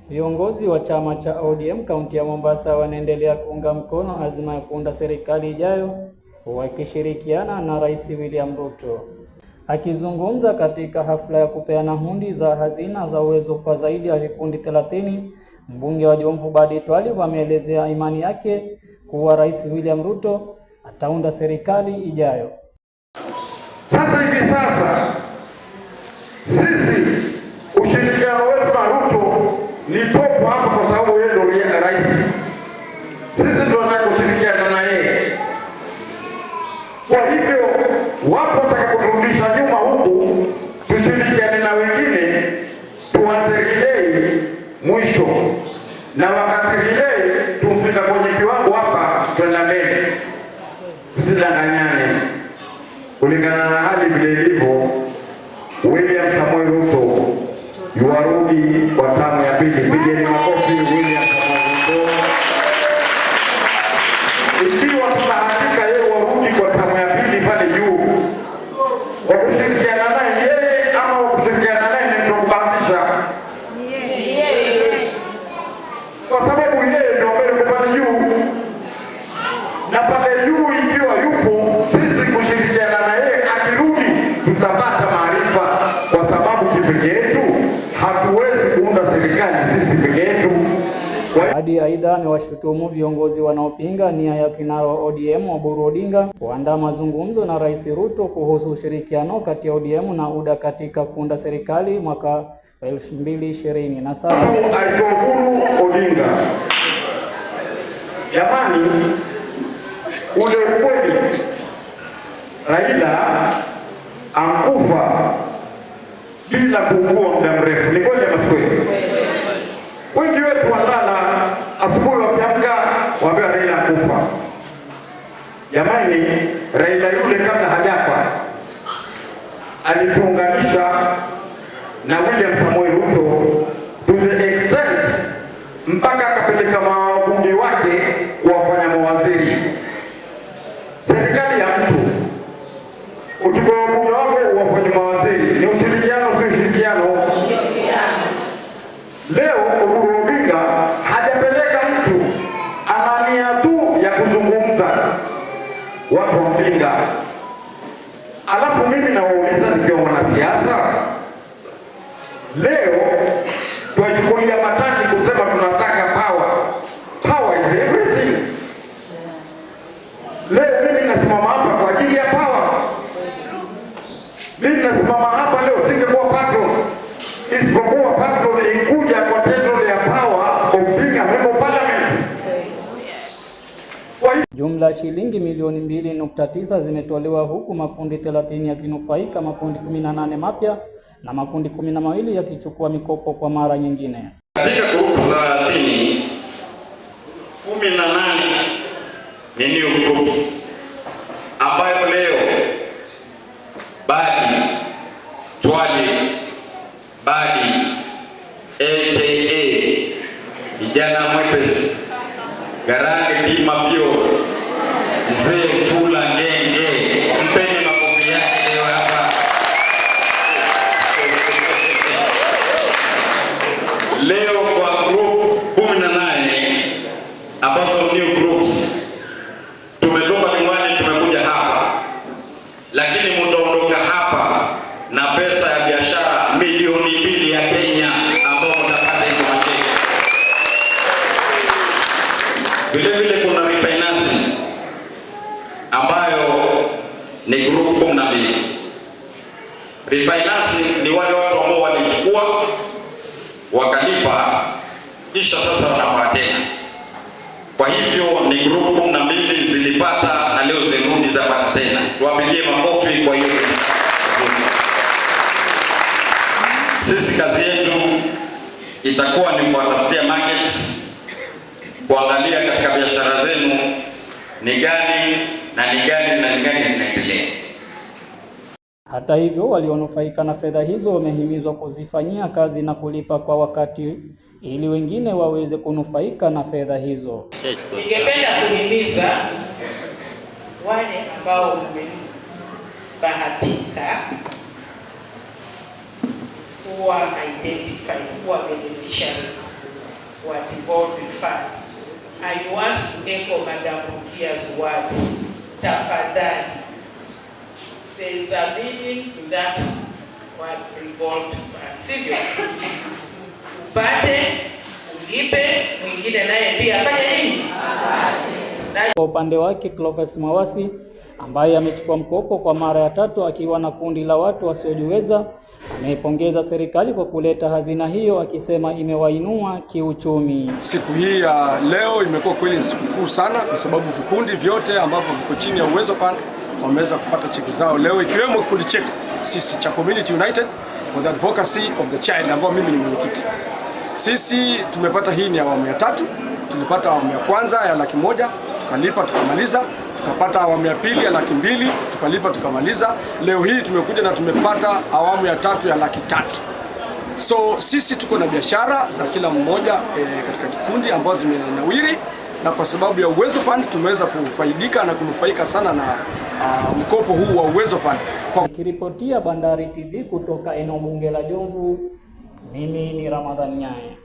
Viongozi wa chama cha ODM kaunti ya Mombasa wanaendelea kuunga mkono azma ya kuunda serikali ijayo wakishirikiana na Rais William Ruto. Akizungumza katika hafla ya kupeana hundi za hazina za uwezo kwa zaidi ya vikundi 30, mbunge wa Jomvu Badi Twalib ameelezea imani yake kuwa Rais William Ruto ataunda serikali ijayo. Sasa sisi ushirikiano wetu na Ruto ni top hapa kwa sababu yeye ndio rais. Sisi tunataka kushirikiana na yeye. Kwa hivyo watu watakapoturudisha nyuma huku tushirikiane na wengine, tuanze relay mwisho. Na wakati relay tufika kwenye kiwango hapa kwenda mbele. Tusidanganyane. Kulingana na hali vile ilivyo, William Samoei Ruto yuarudi kwa tamu ya pili. Pigeni makofi William Samoei Ruto. Ikiwa tunahakika yeye warudi kwa tamu ya pili pale juu, wa kushirikiana naye yeye ama wa kushirikiana naye ni mtukubatisha? Kwa sababu yeye ndio mbele pale juu, na pale juu ikiwa yupo, sisi kushirikiana na yeye akirudi tutapata maarifa, kwa sababu kipekee yetu hatuwezi kuunda serikali sisi peke yetu. Hadi aidha amewashutumu viongozi wanaopinga nia ya kinara wa ODM Oburu Odinga kuandaa mazungumzo na Rais Ruto kuhusu ushirikiano kati ya ODM na UDA katika kuunda serikali mwaka 2027. Oburu Odinga, jamani, ule ukweli Raila ankufa bila kuugua muda mrefu, ni kweli ama si kweli? Wengi wetu walala asubuhi wakiamka waambia Raila ankufa. Jamani, Raila yule kabla hajafa alituunganisha na William Samoei Ruto to the extent mpaka akapeleka mabunge wake kuwafanya mawaziri. Serikali ya mtu uchukue wabunge wako uwafanye mawaziri, ni ushirikiano, si ushirikiano? Leo Oburu Odinga hajapeleka mtu, ana nia tu ya kuzungumza, watu wampinga. Alafu mimi nawauliza nikiwa mwanasiasa, leo tuwachukulia mataki kusema tunataka power. Power is everything. Leo mimi nasimama hapa kwa ajili ya power. Mimi nasimama hapa leo singekuwa patron, isipokuwa patron ikuja kwa tendo ya power of being a member of parliament. Jumla shilingi milioni 2.9 zimetolewa huku makundi 30 yakinufaika, makundi 18 mapya na makundi 12 yakichukua mikopo kwa mara nyingine. Katika grupu 30, 18 ni new groups ambayo leo Badi Twalib, Badi aka vijana mwepesi, Garange Dima Pio, Mzee Fula Ngenge, mpeni makofi yake leo hapa. Leo kwa group 18 ambazo new groups tumetoka nyumbani tumekuja hapa, lakini mtaondoka hapa na pesa ya biashara milioni 2 ya Kenya ambao mtapata hizo macheki. Vile kuna refinance ambayo ni group 12. Refinance ni wale watu ambao walichukua wakalipa kisha sasa wanapata tena. Kwa hivyo ni group 12 zilipata na leo zirudi zapata tena. Tuwapigie makofi kwa hiyo. Sisi kazi yetu itakuwa ni kuwatafutia market, kuangalia katika biashara zenu ni gani na ni gani na ni gani zinaendelea. Hata hivyo, walionufaika na fedha hizo wamehimizwa kuzifanyia kazi na kulipa kwa wakati ili wengine waweze kunufaika na fedha hizo. Ningependa kuhimiza wale ambao wamebahatika kuwa identify kuwa beneficiaries wa devolved fund. I want to echo Madam Rukia's words. Tafadhali. There is a meaning to that word revolved fund. Sivyo? Upate, ulipe, mwingine naye pia afanye nini? Kwa upande wake Clovis Mawasi ambaye amechukua mkopo kwa mara ya 3 akiwa na kundi la watu wasiojiweza, ameipongeza serikali kwa kuleta hazina hiyo akisema imewainua kiuchumi. Siku hii ya leo imekuwa kweli siku kuu sana kwa sababu vikundi vyote ambavyo viko chini ya Uwezo Fund wameweza kupata cheki zao leo, ikiwemo kikundi chetu sisi cha Community United for the Advocacy of the Child ambao mimi ni mwenyekiti. Sisi tumepata, hii ni awamu ya 3. Tulipata awamu ya kwanza ya 100,000 tukalipa tukamaliza, tukapata awamu ya pili ya 200,000 tukalipa tukamaliza. Leo hii tumekuja na tumepata awamu ya 3 ya 300,000. So sisi tuko na biashara za kila mmoja katika kikundi ambazo zimenawiri, na kwa sababu ya Uwezo Fund tumeweza kufaidika na kunufaika sana na mkopo huu wa Uwezo Fund. Nikiripotia Bandari TV kutoka eneo bunge la Jomvu, mimi ni Ramadhan Nyaye.